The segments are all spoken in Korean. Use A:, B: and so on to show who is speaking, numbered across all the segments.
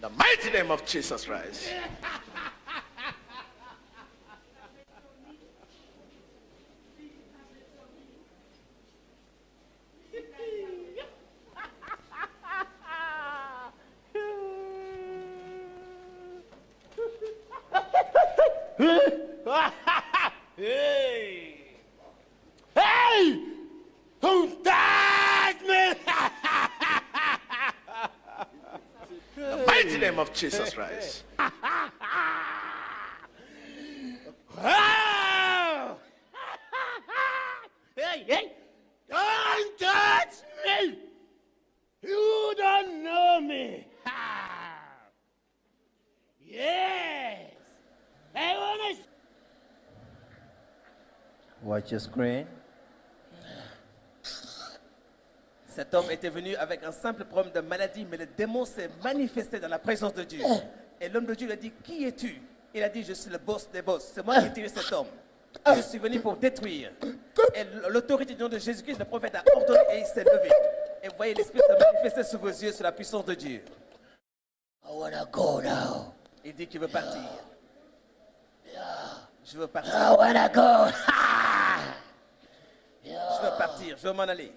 A: the mighty name of Jesus Christ.
B: Hey! Hey! Don't touch me!
A: The mighty name of Jesus Christ.
B: Oh! Hey, hey! Don't touch me! You don't know me! Yes! I wanna...
C: Watch your screen.
D: Cet homme était venu avec un simple problème de maladie, mais le démon s'est manifesté dans la présence de Dieu. Et l'homme de Dieu lui a dit, qui es-tu? Il a dit, je suis le boss des boss. C'est moi qui ai tué cet homme. Je suis venu pour détruire. Et l'autorité du nom de Jésus-Christ, le prophète a ordonné et il s'est levé. Et vous voyez l'esprit se manifester sous vos yeux, sur la puissance de Dieu.
B: I wanna go now.
D: Il dit qu'il veut partir. Je veux partir.
B: I wanna go.
D: Je veux partir. Je veux m'en aller.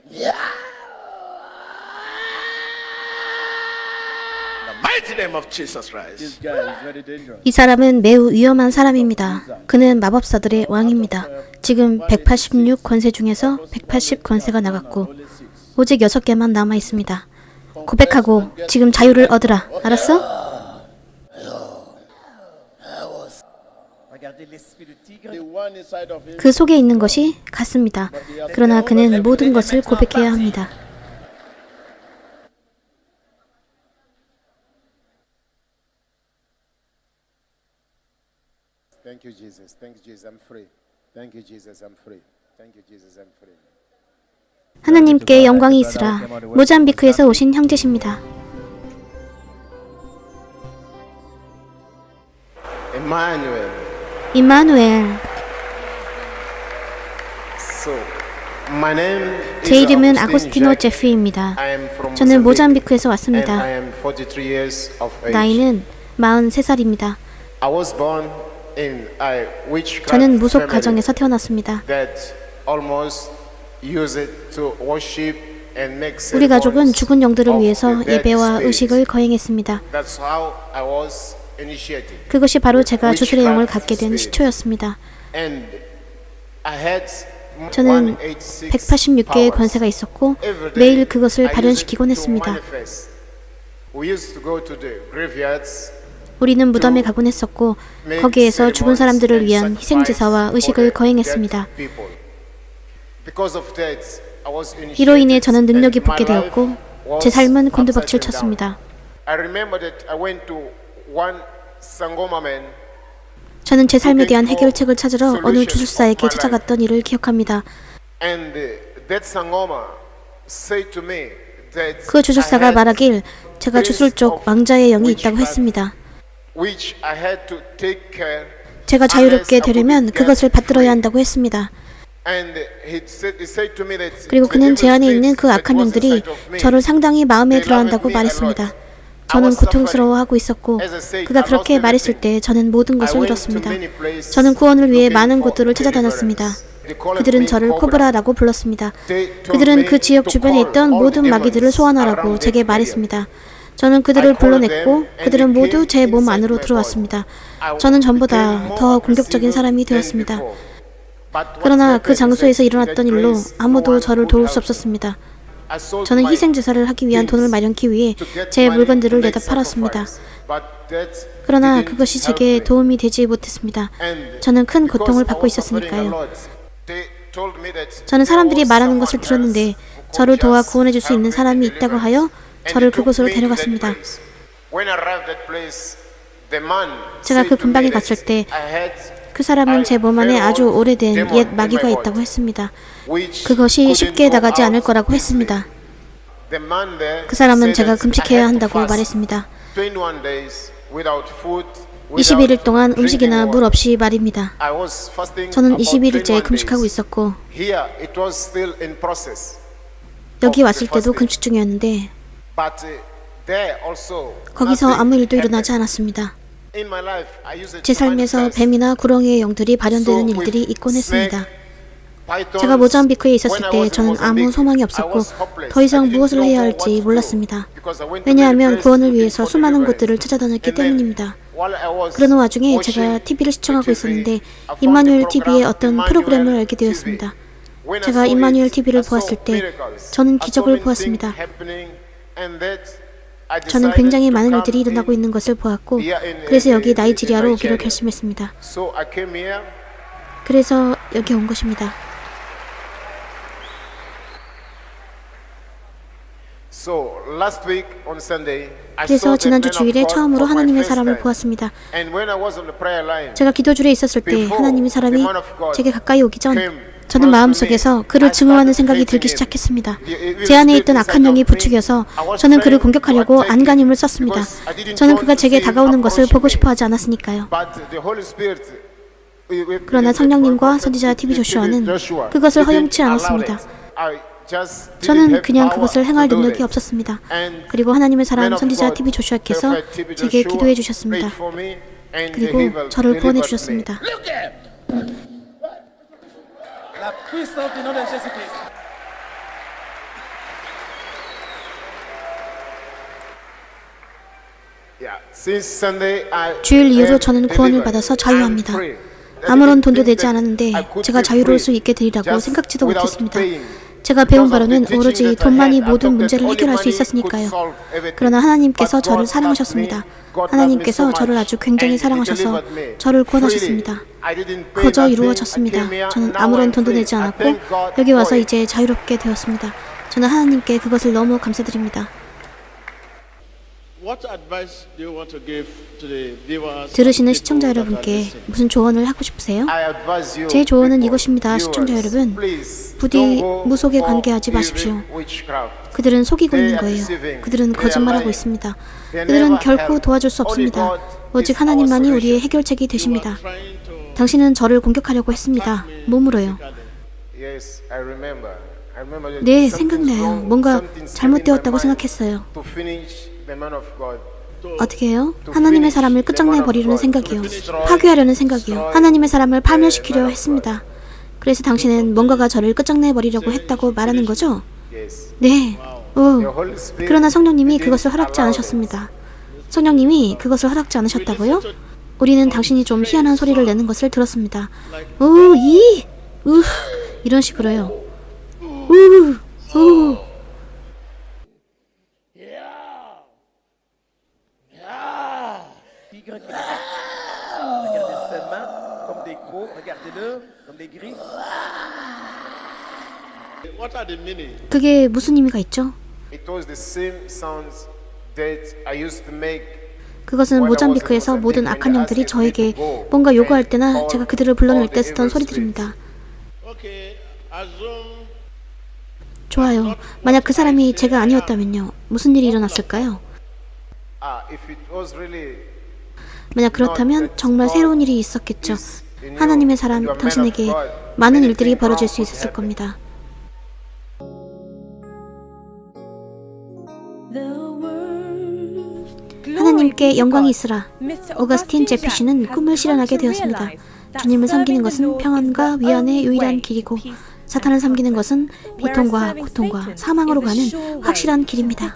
A: The mighty name of Jesus Christ.
C: This guy is very dangerous.
E: 이 사람은 매우 위험한 사람입니다. 그는 마법사들의 왕입니다. 지금 186 권세 중에서 180 권세가 나갔고 오직 6개만 남아 있습니다. 고백하고 지금 자유를 얻으라. 알았어?
D: Regardez l'esprit du tigre.
C: The one inside of him.
E: 그 속에 있는 것이 같습니다. 그러나 그는 모든 것을 고백해야 합니다.
C: Thank you, Jesus. Thank you, Jesus. I'm free. Thank you, Jesus. I'm free. Thank you, Jesus. I'm free.
E: 하나님께 영광이 있으라. 모잠비크에서 오신 형제십니다.
C: Emmanuel.
E: 임마누엘.
C: So, my name is
E: 제 이름은
C: Agustino
E: 아고스티노
C: Jack.
E: 제프입니다.
C: I am from
E: 저는
C: Mozambique,
E: 모잠비크에서
C: and
E: 왔습니다.
C: I am 43 years of age.
E: 나이는 43살입니다.
C: I was born in a witchcraft
E: 저는 무속
C: family
E: 가정에서 태어났습니다.
C: that almost use it to worship and make
E: 우리 가족은
C: ceremonies
E: 죽은 영들을
C: of
E: 위해서
C: the dead
E: 예배와
C: spirits.
E: 의식을 거행했습니다.
C: That's how I was initiated.
E: 그것이 바로 제가 주술의 영을
C: Witchcraft
E: 갖게 된
C: spirit.
E: 시초였습니다.
C: And I had
E: 저는 186개의 권세가 있었고 매일 그것을 발현시키곤 했습니다.
C: We used to go to the graveyards
E: 우리는 무덤에 가곤 했었고 거기에서 죽은 사람들을 위한 희생제사와 의식을 거행했습니다. 이로 인해 저는 능력이 붙게 되었고 제 삶은 곤두박질 쳤습니다. 저는 제 삶에 대한 해결책을 찾으러 어느 주술사에게 찾아갔던 일을 기억합니다. 그 주술사가 말하길 제가 주술 쪽 왕자의 영이 있다고 했습니다. 제가 자유롭게 되려면 그것을 받들어야 한다고 했습니다. 그리고 그는 제 안에 있는 그 악한 영들이 저를 상당히 마음에 들어한다고 말했습니다. 저는 고통스러워하고 있었고 그가 그렇게 말했을 때 저는 모든 것을 잃었습니다. 저는 구원을 위해 많은 곳들을 찾아다녔습니다. 그들은 저를 코브라라고 불렀습니다. 그들은 그 지역 주변에 있던 모든 마귀들을 소환하라고 제게 말했습니다. 저는 그들을 불러냈고 그들은 모두 제 몸 안으로 들어왔습니다. 저는 전보다 더 공격적인 사람이 되었습니다. 그러나 그 장소에서 일어났던 일로 아무도 저를 도울 수 없었습니다. 저는 희생제사를 하기 위한 돈을 마련하기 위해 제 물건들을 내다 팔았습니다. 그러나 그것이 제게 도움이 되지 못했습니다. 저는 큰 고통을 받고 있었으니까요. 저는 사람들이 말하는 것을 들었는데 저를 도와 구원해 줄 수 있는 사람이 있다고 하여 저를 그곳으로 데려갔습니다. 제가 그 근방에 갔을 때 그 사람은 제 몸 안에 아주 오래된 옛 마귀가 있다고 했습니다. 그것이 쉽게 나가지 않을 거라고 했습니다. 그 사람은 제가 금식해야 한다고 말했습니다. 21일 동안 음식이나 물 없이 말입니다. 저는 21일째 금식하고 있었고 여기 왔을 때도 금식 중이었는데 거기서 아무 일도 일어나지 않았습니다. 제 삶에서 뱀이나 구렁이의 영들이 발현되는 일들이 있곤 했습니다. 제가 모잠비크에 있었을 때 저는 아무 소망이 없었고 더 이상 무엇을 해야 할지 몰랐습니다. 왜냐하면 구원을 위해서 수많은 곳들을 찾아다녔기 때문입니다. 그러는 와중에 제가 TV를 시청하고 있었는데 임마누엘 TV의 어떤 프로그램을 알게 되었습니다. 제가 임마누엘 TV를 보았을 때 저는 기적을 보았습니다. 저는 굉장히 많은 일들이 일어나고 있는 것을 보았고 그래서 여기 나이지리아로 오기로 결심했습니다. 그래서 여기 온 것입니다. 그래서 지난주 주일에 처음으로 하나님의 사람을 보았습니다. 제가 기도줄에 있었을 때 하나님의 사람이 제게 가까이 오기 전 저는 마음속에서 그를 증오하는 생각이 들기 시작했습니다. 제 안에 있던 악한 영이 부추겨서 저는 그를 공격하려고 안간힘을 썼습니다. 저는 그가 제게 다가오는 것을 보고 싶어 하지 않았으니까요. 그러나 성령님과 선지자 TV 조슈아는 그것을 허용치 않았습니다. 저는 그냥 그것을 행할 능력이 없었습니다. 그리고 하나님의 사람 선지자 TV 조슈아께서 제게 기도해 주셨습니다. 그리고 저를 구원해 주셨습니다.
D: La puissance du nom de Jésus-Christ.
E: 주일 이후로 저는 구원을 받아서 자유합니다. 아무런 돈도 내지 않았는데 제가 자유로울 수 있게 되리라고 생각지도 못했습니다. 제가 배운 바로는 오로지 돈만이 모든 문제를 해결할 수 있었으니까요. 그러나 하나님께서 저를 사랑하셨습니다. 하나님께서 저를 아주 굉장히 사랑하셔서 저를 구원하셨습니다. 거저 이루어졌습니다. 저는 아무런 돈도 내지 않았고 여기 와서 이제 자유롭게 되었습니다. 저는 하나님께 그것을 너무 감사드립니다. 들으시는 시청자 여러분께 무슨 조언을 하고 싶으세요? 제 조언은 이것입니다. 시청자 여러분, 부디 무속에 관계하지 마십시오. 그들은 속이고 있는 거예요. 그들은 거짓말하고 있습니다. 그들은 결코 도와줄 수 없습니다. 오직 하나님만이 우리의 해결책이 되십니다. 당신은 저를 공격하려고 했습니다. 몸으로요. 네, 생각나요. 뭔가 잘못되었다고 생각했어요. 어떻게 해요? 하나님의 사람을 끝장내 버리려는 생각이요. 파괴하려는 생각이요. 하나님의 사람을 파멸시키려 했습니다. 그래서 당신은 뭔가가 저를 끝장내 버리려고 했다고 말하는 거죠? 네. 그러나 성령님이 그것을 허락지 않으셨습니다. 성령님이 그것을 허락지 않으셨다고요? 우리는 당신이 좀 희한한 소리를 내는 것을 들었습니다. 이런 식으로요.
D: Regardez ses mains comme des crocs, regardez-le comme des griffes.
E: 그게 무슨 의미가 있죠? 그것은 모잠비크에서 모든 악한 영들이 저에게 뭔가 요구할 때나 제가 그들을 불러낼 때 쓰던 소리들입니다. 좋아요. 만약 그 사람이 제가 아니었다면요. 무슨 일이 일어났을까요? 만약 그렇다면 정말 새로운 일이 있었겠죠. 하나님의 사람, 당신에게 많은 일들이 벌어질 수 있었을 겁니다. 하나님께 영광이 있으라. 오거스틴 제피 씨는 꿈을 실현하게 되었습니다. 주님을 섬기는 것은 평안과 위안의 유일한 길이고 사탄을 섬기는 것은 비통과 고통과 사망으로 가는 확실한 길입니다.